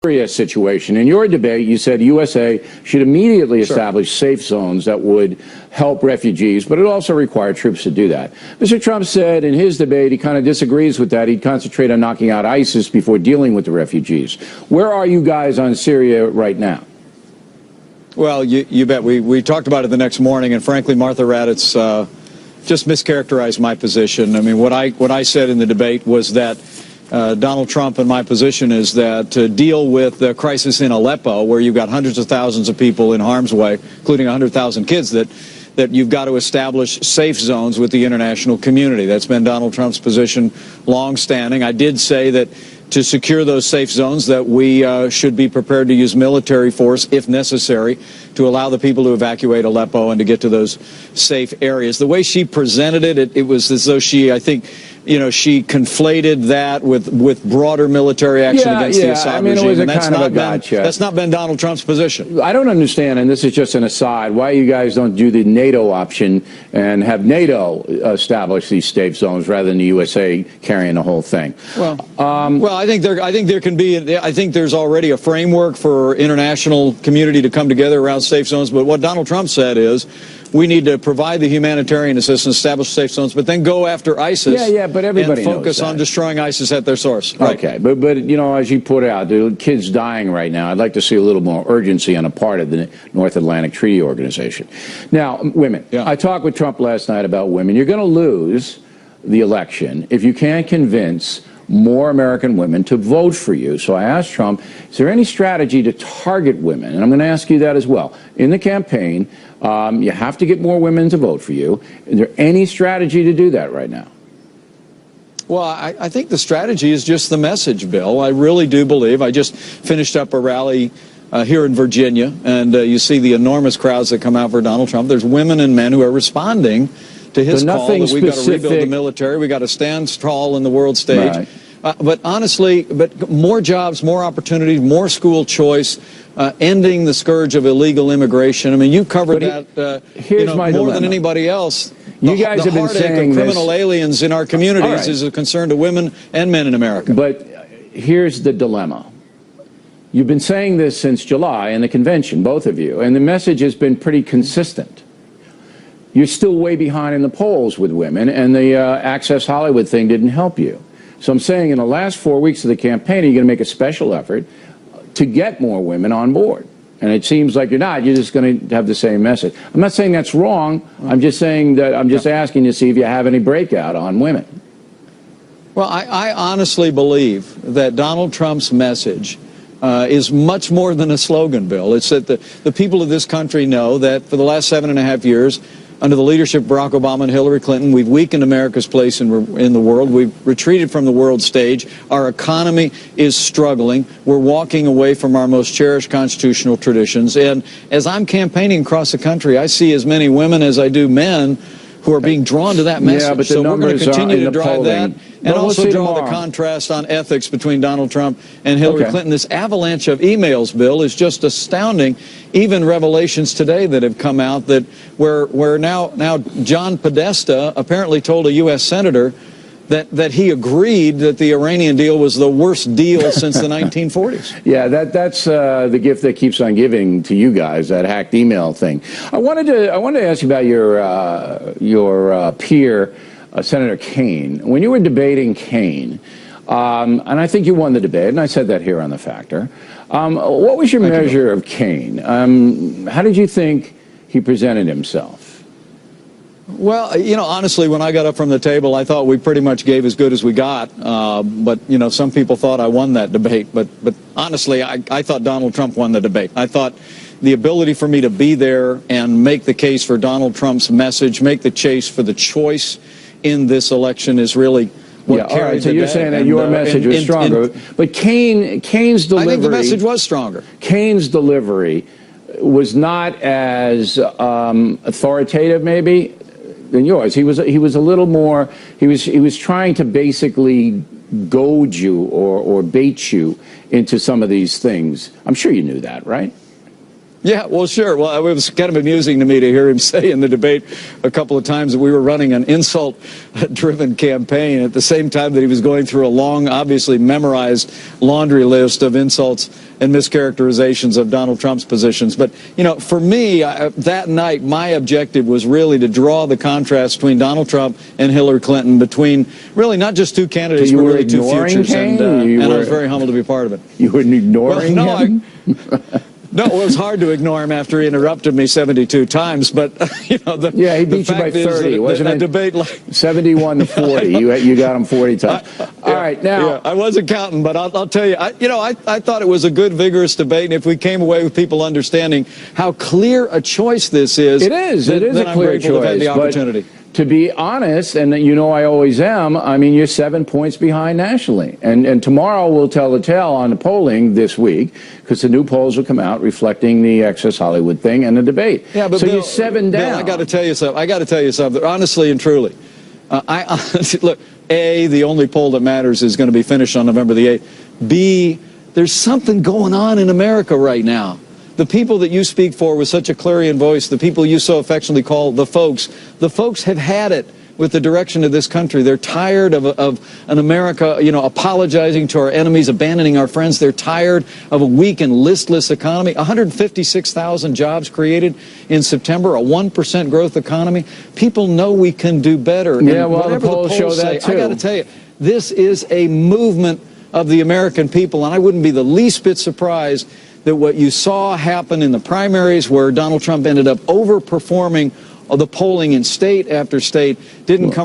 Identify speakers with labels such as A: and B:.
A: Syria situation. In your debate, you said USA should immediately establish safe zones that would help refugees, but it also required troops to do that. Mr. Trump said in his debate he kind of disagrees with that. He'd concentrate on knocking out ISIS before dealing with the refugees. Where are you guys on Syria right now?
B: Well, you bet. We talked about it the next morning, and frankly, Martha Raddatz just mischaracterized my position. I mean, what I said in the debate was that Donald Trump and my position is that to deal with the crisis in Aleppo, where you've got hundreds of thousands of people in harm's way, including 100,000 kids, that you've got to establish safe zones with the international community. That's been Donald Trump's position long-standing. I did say that to secure those safe zones that we should be prepared to use military force if necessary to allow the people to evacuate Aleppo and to get to those safe areas. The way she presented it, it was as though she, I think, she conflated that with broader military action against the Assad regime. And that's not been Donald Trump's position.
A: I don't understand, and this is just an aside, why you guys don't do the NATO option and have NATO establish these safe zones rather than the USA carrying the whole thing.
B: Well, I think there can be. I think there's already a framework for international community to come together around safe zones. But what Donald Trump said is, we need to provide the humanitarian assistance, establish safe zones, but then go after ISIS.
A: But everybody
B: and focus on destroying ISIS at their source. Right.
A: Okay, but as you put out, the kids dying right now. I'd like to see a little more urgency on the part of the North Atlantic Treaty Organization. Now, women. I talked with Trump last night about women. You're going to lose the election if you can't convince more American women to vote for you. So I asked Trump, is there any strategy to target women? And I'm going to ask you that as well. In the campaign, you have to get more women to vote for you. Is there any strategy to do that right now?
B: Well, I think the strategy is just the message, Bill. I really do believe. I just finished up a rally here in Virginia, and you see the enormous crowds that come out for Donald Trump. There's women and men who are responding to his call that we've got to rebuild the military, we've got to stand tall in the world stage.
A: Right.
B: But honestly, more jobs, more opportunities, more school choice, ending the scourge of illegal immigration. I mean, you covered that more than anybody else.
A: You guys have been saying
B: this. Criminal aliens in our communities is a concern to women and men in America.
A: But here's the dilemma. You've been saying this since July in the convention, both of you, and the message has been pretty consistent. You're still way behind in the polls with women, and the Access Hollywood thing didn't help you. So I'm saying in the last 4 weeks of the campaign, you're going to make a special effort to get more women on board. And it seems like you're not. You're just going to have the same message. I'm not saying that's wrong. I'm just saying that I'm just asking to see if you have any breakout on women.
B: Well, I honestly believe that Donald Trump's message is much more than a slogan, Bill. It's that the people of this country know that for the last 7.5 years, under the leadership of Barack Obama and Hillary Clinton, we've weakened America's place in the world. We've retreated from the world stage. Our economy is struggling. We're walking away from our most cherished constitutional traditions. And as I'm campaigning across the country, I see as many women as I do men who are being drawn to that message.
A: Yeah, but
B: so we're going to continue to drive that. And also draw
A: tomorrow
B: the contrast on ethics between Donald Trump and Hillary Clinton. This avalanche of emails, Bill, is just astounding. Even revelations today that have come out that where now John Podesta apparently told a U.S. senator that he agreed that the Iranian deal was the worst deal since the 1940s.
A: Yeah, that's the gift that keeps on giving to you guys, that hacked email thing. I wanted to ask you about your peer, Senator Kaine. When you were debating Kaine, and I think you won the debate, and I said that here on The Factor, what was your measure of Kaine? How did you think he presented himself?
B: Well, honestly, when I got up from the table, I thought we pretty much gave as good as we got. But, some people thought I won that debate. But honestly, I thought Donald Trump won the debate. I thought the ability for me to be there and make the case for Donald Trump's message, make the case for the choice in this election is really what carried the day.
A: So you're saying that your message was stronger. But Kaine's delivery...
B: I think the message was stronger.
A: Kaine's delivery was not as authoritative, maybe, than yours. He was a little more. He was trying to basically goad you or bait you into some of these things. I'm sure you knew that, right?
B: Yeah, well, sure. Well, it was kind of amusing to me to hear him say in the debate a couple of times that we were running an insult-driven campaign at the same time that he was going through a long, obviously memorized laundry list of insults and mischaracterizations of Donald Trump's positions. But, you know, for me, that night, my objective was really to draw the contrast between Donald Trump and Hillary Clinton, between really not just two candidates, but really two futures. And I was very humbled to be part of it.
A: You were ignoring him?
B: No, it was hard to ignore him after he interrupted me 72 times, but, you know,
A: yeah, he beat you by 30, wasn't it?
B: Debate like
A: 71 to 40. You got him 40 times. All right, now.
B: Yeah, I wasn't counting, but I'll tell you, I thought it was a good, vigorous debate, and if we came away with people understanding how clear a choice this is.
A: It is a clear choice.
B: To have had the opportunity.
A: To be honest, and you know I always am, I mean, you're 7 points behind nationally. And tomorrow we'll tell the tale on the polling this week, because the new polls will come out reflecting the Access Hollywood thing and the debate. Yeah, but so Bill, you're 7 down.
B: Bill, I got to tell you something. Honestly and truly. Look, A, the only poll that matters is going to be finished on November the 8th. B, there's something going on in America right now. The people that you speak for with such a clarion voice, the people you so affectionately call the folks have had it with the direction of this country. They're tired of an America, you know, apologizing to our enemies, abandoning our friends. They're tired of a weak and listless economy. 156,000 jobs created in September, a 1% growth economy. People know we can do better.
A: Yeah, well, the polls show that too.
B: I got to tell you, this is a movement of the American people, and I wouldn't be the least bit surprised that what you saw happen in the primaries, where Donald Trump ended up overperforming the polling in state after state, didn't come